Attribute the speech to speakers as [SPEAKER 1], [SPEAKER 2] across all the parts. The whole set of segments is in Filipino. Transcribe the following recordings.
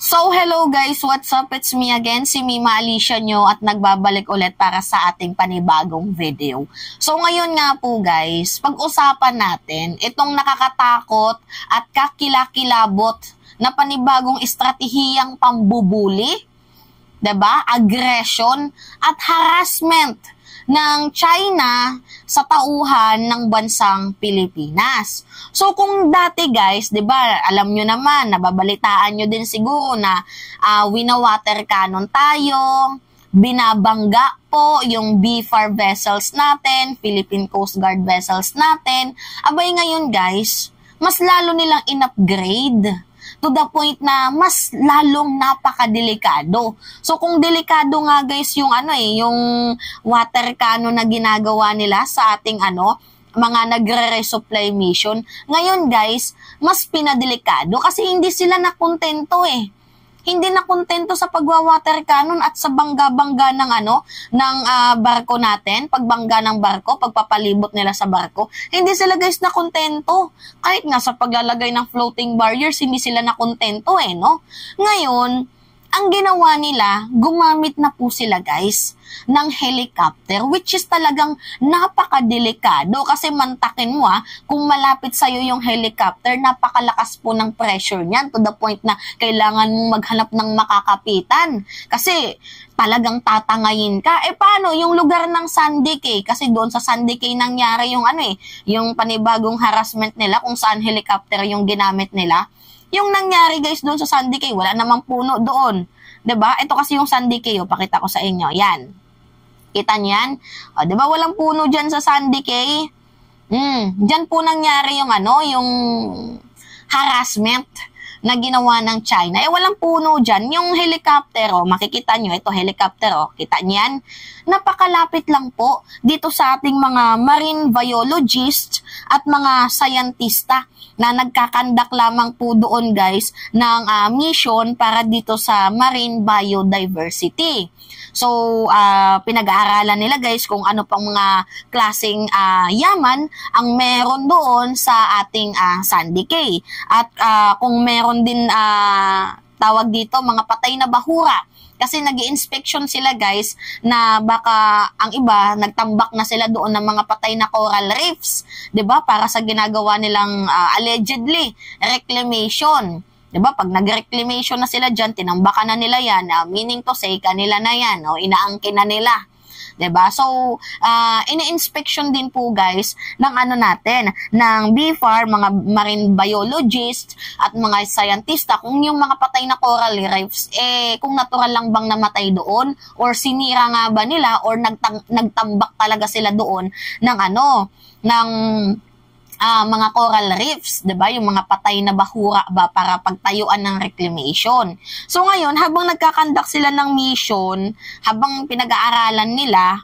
[SPEAKER 1] So, hello guys, what's up? It's me again, si Mima Alicia nyo at nagbabalik ulit para sa ating panibagong video. So, ngayon nga po guys, pag-usapan natin itong nakakatakot at kakilakilabot na panibagong estratehiyang pambubuli, 'di ba? Aggression at harassment ng China sa tauhan ng bansang Pilipinas. So kung dati guys, 'di ba, alam nyo naman, nababalitaan nyo din siguro na wina-water cannon tayo, binabangga po yung BFAR vessels natin, Philippine Coast Guard vessels natin. Abay ngayon guys, mas lalo nilang in-upgrade to the point na mas lalong napakadelikado. So kung delikado nga guys yung yung water cannon na ginagawa nila sa ating mga nagre-resupply mission, ngayon guys, mas pinadelikado kasi hindi sila nakontento Hindi nakontento sa pagwa-water cannon at sa bangga-bangga ng barko natin, pagbangga ng barko, pagpapalibot nila sa barko. Hindi sila guys nakontento. Kahit nga sa paglalagay ng floating barriers, hindi sila nakontento no? Ngayon, ang ginawa nila, gumamit na po sila guys ng helicopter, which is talagang napakadelikado kasi mantakin mo kung malapit sa'yo yung helicopter, napakalakas po ng pressure niyan to the point na kailangan mong maghanap ng makakapitan kasi talagang tatangayin ka. Paano yung lugar ng Sandy Cay? Kasi doon sa Sandy Cay nangyari yung yung panibagong harassment nila kung saan helicopter yung ginamit nila. Yung nangyari guys doon sa Sandy Cay, wala namang puno doon. 'Di ba? Ito kasi yung Sandy Cay, pakita ko sa inyo. Yan. Kita niyan? 'Di ba walang puno diyan sa Sandy Cay? Diyan po nangyari yung yung harassment na ginawa ng China. Walang puno diyan. Yung helicopter, makikita niyo ito helicopter, kita niyan? Napakalapit lang po dito sa ating mga marine biologists at mga scientista na nagkakandak lamang po doon guys ng mission para dito sa marine biodiversity. So, pinag-aaralan nila guys kung ano pang mga klaseng yaman ang meron doon sa ating Sandy Cay. At kung meron din tawag dito mga patay na bahura. Kasi nag-i-inspection sila guys na baka ang iba nagtambak na sila doon ng mga patay na coral reefs, 'di ba? Para sa ginagawa nilang allegedly reclamation. 'Di ba? Pag nag-reclamation na sila diyan, tinambakan na nila 'yan, meaning to say kanila na 'yan, inaangkin na nila. 'Di ba? So, ini-inspection din po guys ng natin, ng BFAR, mga marine biologists at mga scientista kung yung mga patay na coral reefs kung natural lang bang namatay doon or sinira nga ba nila or nagtambak talaga sila doon ng ng mga coral reefs, 'di ba? Yung mga patay na bahura ba para pagtayuan ng reclamation. So ngayon, habang nagkakandak sila ng mission, habang pinag-aaralan nila,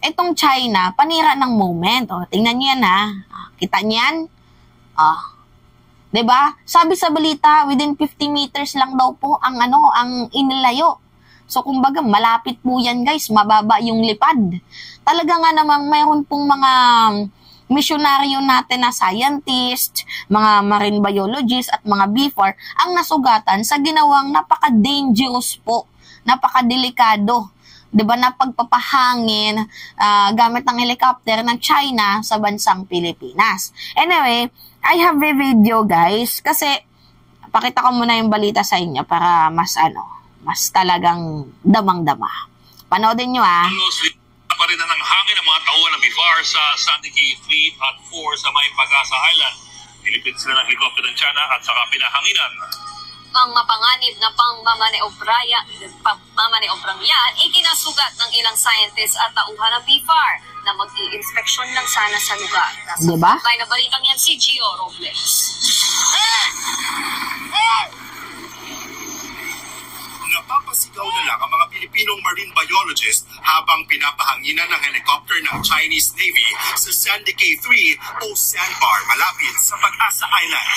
[SPEAKER 1] itong China, panira ng moment. Tingnan niyo yan Kita niyan? 'Di ba? Sabi sa balita, within 50 meters lang daw po ang ang inilayo. So kumbaga, malapit po yan guys, mababa yung lipad. Talaga nga namang mayroon pong mga misyonaryo natin na scientist, mga marine biologists at mga BFAR ang nasugatan sa ginawang napaka-dangerous po, napaka-delikado, 'di ba, na pagpapahangin gamit ng helicopter ng China sa bansang Pilipinas. Anyway, I have a video guys kasi pakita ko muna yung balita sa inyo para mas mas talagang damang-dama. Panoodin nyo
[SPEAKER 2] pa rin ng hangin ng mga tauhan ng BFAR sa Sandy Cay 3 at 4 sa May Pag-asa Island. Nilipid sila ng helicopter ng China at saka pinahanginan.
[SPEAKER 3] Ang mapanganib na pagmamaneobrang yan, ikinasugat ng ilang scientists at tauhan ng BFAR na mag-i-inspeksyon lang sana sa lugar.
[SPEAKER 1] Diba?
[SPEAKER 3] Kaya na balitang yan si Gio Robles.
[SPEAKER 2] Napapasigaw na lang ang mga Pilipinong marine biologist habang pinapahanginan ng helicopter ng Chinese Navy sa Sandy Cay 3 o Sandbar malapit sa Pag-asa Island.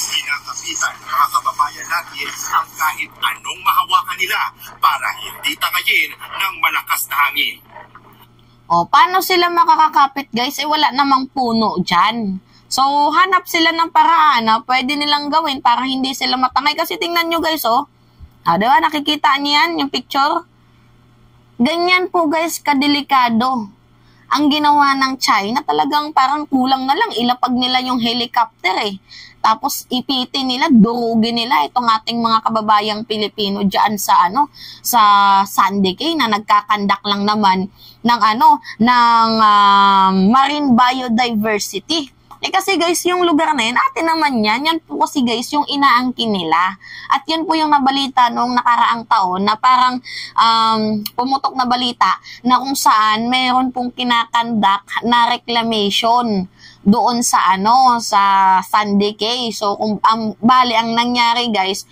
[SPEAKER 2] Pinakapitan ng mga kababayan natin ang kahit anong mahawakan nila para hindi tangayin ng malakas na hangin.
[SPEAKER 1] Paano sila makakakapit guys? Wala namang puno dyan. So, hanap sila ng paraan na pwede nilang gawin para hindi sila matangay. Kasi tingnan nyo guys, oh. Diba? Nakikita niyo yan, yung picture? Ganyan po guys, kadelikado. Ang ginawa ng China, talagang parang kulang na lang. Ilapag nila yung helicopter eh. Tapos ipitin nila, durugin nila itong ating mga kababayang Pilipino dyan sa sa Sandy Cay na nagkakandak lang naman ng marine biodiversity. Kasi guys, yung lugar na yan, atin naman yan po kasi guys yung inaangkin nila. At yun po yung nabalita nung nakaraang taon na parang pumutok na balita na kung saan mayroon pong kinakandak na reclamation doon sa sa Sandy Cay. So bali ang nangyari guys,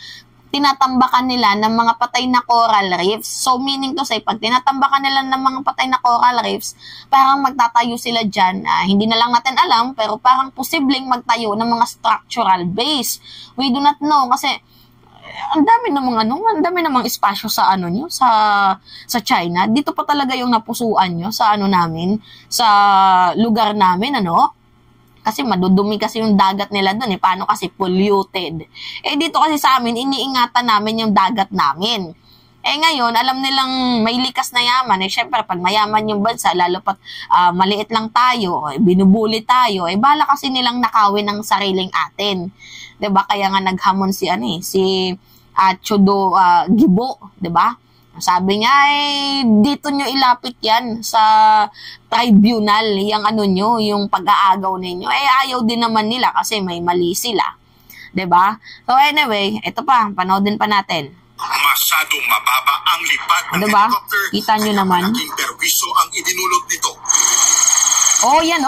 [SPEAKER 1] tinatambakan nila ng mga patay na coral reefs. So, meaning to say, pag tinatambakan nila ng mga patay na coral reefs, parang magtatayo sila dyan. Hindi na lang natin alam, pero parang posibleng magtayo ng mga structural base. We do not know, kasi ang dami namang espasyo sa nyo, sa China. Dito pa talaga yung napusuan nyo sa namin, sa lugar namin, Kasi madudumi kasi yung dagat nila doon eh. Paano kasi polluted. Dito kasi sa amin, iniingatan namin yung dagat namin. Ngayon, alam nilang may likas na yaman. Syempre, pag mayaman yung bansa, lalo pat maliit lang tayo, binubuli tayo, bala kasi nilang nakawin ng sariling atin. 'Di ba? Kaya nga naghamon si Chodo Gibo, 'di ba? Sabi niya, dito nyo ilapit yan sa tribunal, yung yung pag-aagaw ninyo. Ayaw din naman nila kasi may mali sila. 'Di ba? So anyway, ito pa, panoodin pa natin.
[SPEAKER 2] Masyadong mababa ang lipat ng helicopter.
[SPEAKER 1] Kita nyo naman.
[SPEAKER 2] Malaking perwisyo ang idinulot nito.
[SPEAKER 1] Yan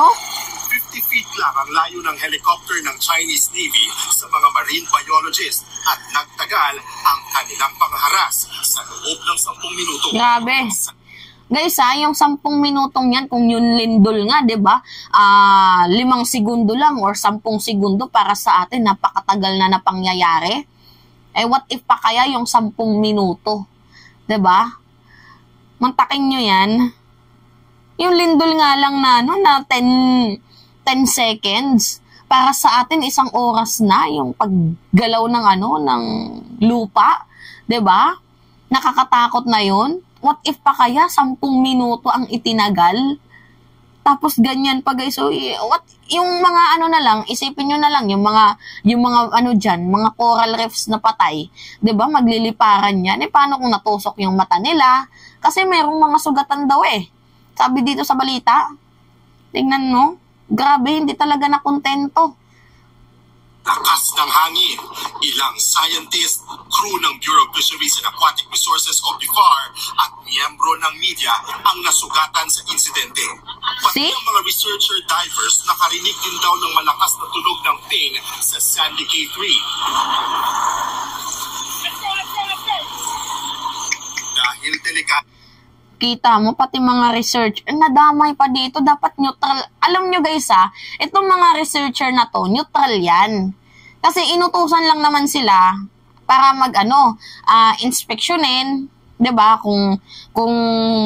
[SPEAKER 2] 50 feet lang ang layo ng helicopter ng Chinese Navy sa mga marine biologists at nagtagal ang kanilang pangharas sa loob ng 10 minuto.
[SPEAKER 1] Grabe. Guys, yung 10 minutong yan, kung yun lindol nga, 'di ba? 5 segundo lang or 10 segundo para sa atin, napakatagal na pangyayari. What if pa kaya yung 10 minuto? 'Di ba? Mantakin nyo yan. Yung lindol nga lang na 10 seconds. Para sa atin, 1 oras na yung paggalaw ng ng lupa. 'Di ba? Nakakatakot na yun. What if pa kaya 10 minuto ang itinagal? Tapos ganyan pa guys. So, yung mga na lang, isipin nyo na lang, yung mga dyan, mga coral reefs na patay. 'Di ba? Magliliparan yan. Paano kung natusok yung mata nila? Kasi merong mga sugatan daw Sabi dito sa balita. Tingnan mo. Grabe, hindi talaga nakontento.
[SPEAKER 2] Lakas ng hangin. Ilang scientist, crew ng Bureau of Fisheries and Aquatic Resources o BIFAR at miyembro ng media ang nasugatan sa insidente. Pati ang mga researcher divers nakarinig din daw ng malakas na tunog ng ping sa Sandy Cay 3. Dahil delikado.
[SPEAKER 1] Kita mo, pati mga research, nadamay pa dito, dapat neutral. Alam nyo guys itong mga researcher na to, neutral yan. Kasi inutusan lang naman sila para inspeksyonin, 'di ba? Kung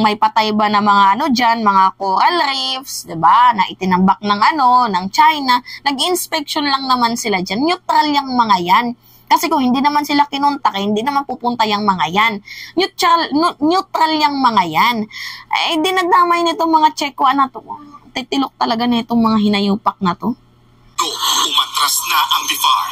[SPEAKER 1] may patay ba na mga dyan, mga coral reefs, 'di ba? Na itinambak ng China, nag-inspection lang naman sila dyan. Neutral yung mga yan. Kasi kung hindi naman sila kinontak, hindi naman pupunta yung mga yan. Neutral yung mga yan. Dinadamay nitong mga Chekwa na to. Titilok talaga nitong mga hinayupak na to.
[SPEAKER 2] Umatras na ang BIFAR.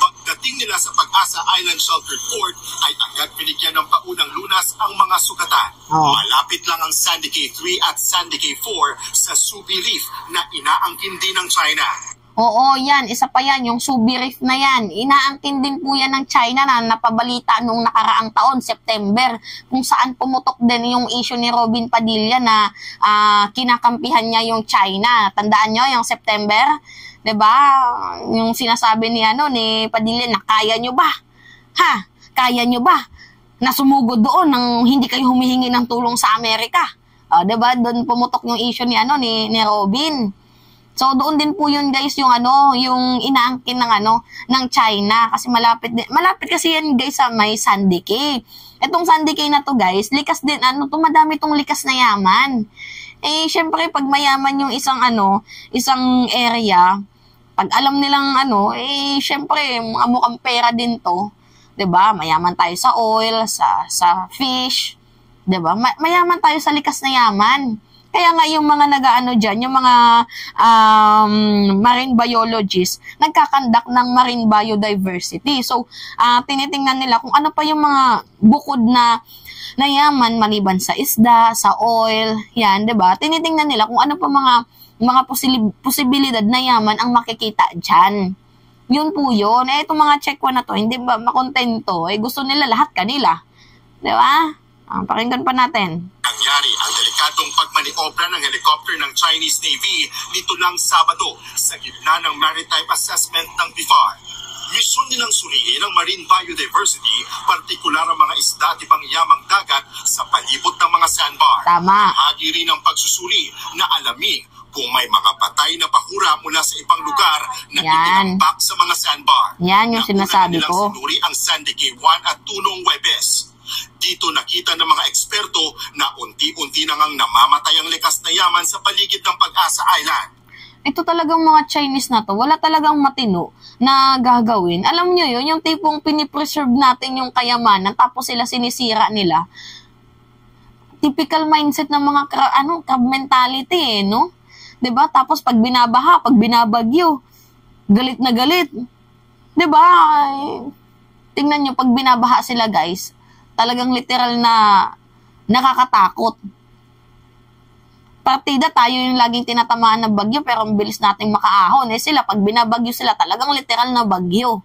[SPEAKER 2] Pagdating nila sa Pag-asa Island Shelter Fort, ay agad binigyan ng paunang lunas ang mga sugatan. Malapit lang ang Sandy Cay 3 at Sandy Cay 4 sa Subi Reef na inaangkin din ng China.
[SPEAKER 1] Oo, yan. Isa pa yan, yung Subi Reef na yan. Inaangkin din po yan ng China na napabalita nung nakaraang taon, September, kung saan pumutok din yung issue ni Robin Padilla na kinakampihan niya yung China. Tandaan nyo, yung September? 'Di ba? Yung sinasabi ni Padilla na kaya nyo ba? Kaya nyo ba? Na sumugod doon nang hindi kayo humihingi ng tulong sa Amerika. 'Di ba? Doon pumutok yung issue ni ni Robin. So doon din po yun guys yung yung inaangkin ng China kasi malapit kasi yan guys sa may Sandy Cay. Itong Sandy Cay na to guys, likas din madami tong likas na yaman. Eh, syempre, pag mayaman yung isang area, pag alam nilang syempre, mga mukhang pera din to. 'Di ba? Mayaman tayo sa oil, sa fish. 'Di ba? Mayaman tayo sa likas na yaman. Kaya nga yung mga diyan, yung mga marine biologists, nagkakandak ng marine biodiversity. So, tinitingnan nila kung ano pa yung mga bukod na yaman maliban sa isda, sa oil, yan, 'di ba? Tinitingnan nila kung ano pa mga posibilidad na yaman ang makikita diyan. Yun po yun. Eh, itong mga check na to, hindi ba makontento? Eh, gusto nila lahat kanila. 'Di ba? Pakinggan pa natin.
[SPEAKER 2] Nangyari ang delikadong pagmaniobra ng helicopter ng Chinese Navy dito lang Sabado sa gitna ng maritime assessment ng BIFAR. Misyon nilang suriin ang marine biodiversity, partikular ang mga isda at ibang yamang dagat sa palibot ng mga sandbar.
[SPEAKER 1] Tama.
[SPEAKER 2] Bahagi rin ng pagsusuri na alamin kung may mga patay na bahura mula sa ibang lugar na itinambak sa mga sandbar.
[SPEAKER 1] Yan yung sinasabi ko.
[SPEAKER 2] Nauna sinuri ang Sandy Cay 1 at Tunong Huwebes. Dito nakita ng mga eksperto na unti-unti na ngang namamatay ang likas na yaman sa paligid ng Pag-asa Island.
[SPEAKER 1] Ito talagang mga Chinese na to, wala talagang matino na gagawin. Alam nyo yun, yung tipong pinipreserve natin yung kayamanan tapos sila sinisira nila. Typical mindset ng mga crab mentality no? 'Di ba? Tapos pag binabaha, pag binabagyo, galit na galit. 'Di ba? Tingnan nyo, pag binabaha sila guys, talagang literal na nakakatakot. Partida tayo yung laging tinatamaan ng bagyo pero ang bilis nating makaahon. Eh sila, pag binabagyo sila, talagang literal na bagyo.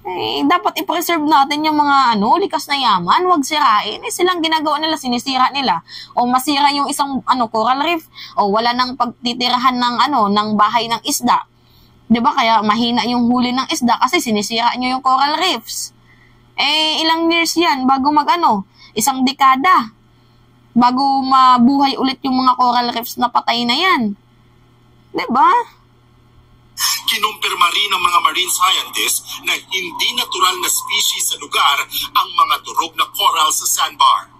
[SPEAKER 1] Eh, dapat i-preserve natin yung mga likas na yaman, huwag sirain. Eh silang ginagawa nila, sinisira nila. O masira yung isang coral reef, o wala nang pagtitirahan ng bahay ng isda. 'Di ba? Kaya mahina yung huli ng isda kasi sinisira nyo yung coral reefs. Eh, ilang years yan bago isang dekada, bago mabuhay ulit yung mga coral reefs na patay na yan. 'Di ba?
[SPEAKER 2] Kinumpirma rin ng mga marine scientists na hindi natural na species sa lugar ang mga durog na coral sa sandbar.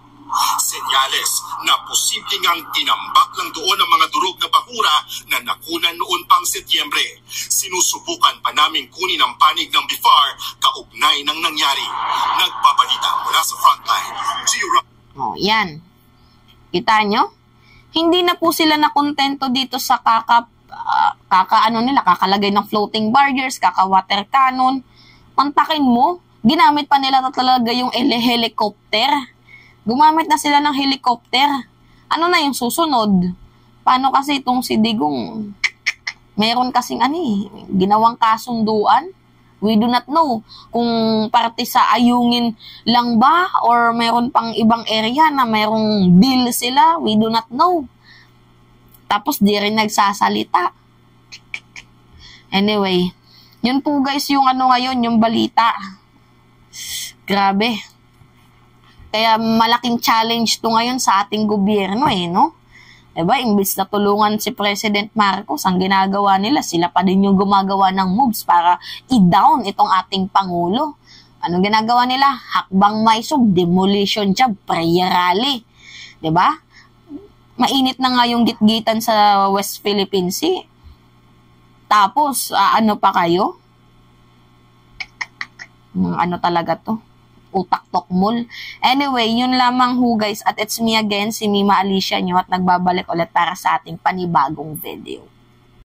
[SPEAKER 2] Senyales na posibleng ang tinambak lang doon ang mga durog na bahura na nakunan noon pang Setyembre. Sinusubukan pa namin kunin ang panig ng BIFAR kaugnay ng nangyari. Nagbabalita mula sa frontline.
[SPEAKER 1] Yan. Kita nyo? Hindi na po sila nakontento dito sa kakalagay ng floating barriers, kaka-water cannon. Mantakin mo, ginamit pa nila talaga yung helicopter. Gumamit na sila ng helicopter. Ano na yung susunod? Paano kasi itong si Digong? Meron kasing ginawang kasunduan. We do not know kung parte sa ayungin lang ba or meron pang ibang area na merong deal sila. We do not know. Tapos di rin nagsasalita. Anyway, yun po guys yung ngayon, yung balita. Grabe. Kaya malaking challenge to ngayon sa ating gobyerno no? Diba? Imbis na tulungan si President Marcos, ang ginagawa nila, sila pa din yung gumagawa ng moves para i-down itong ating Pangulo. Anong ginagawa nila? Hakbang maisog, demolition job, prayer rally. Diba? Mainit na nga yung gitgitan sa West Philippine Sea. Tapos, pa kayo? Talaga to? Utak-tokmol. Anyway, yun lamang guys. At it's me again, si Mima Alicia nyo at nagbabalik ulit para sa ating panibagong video.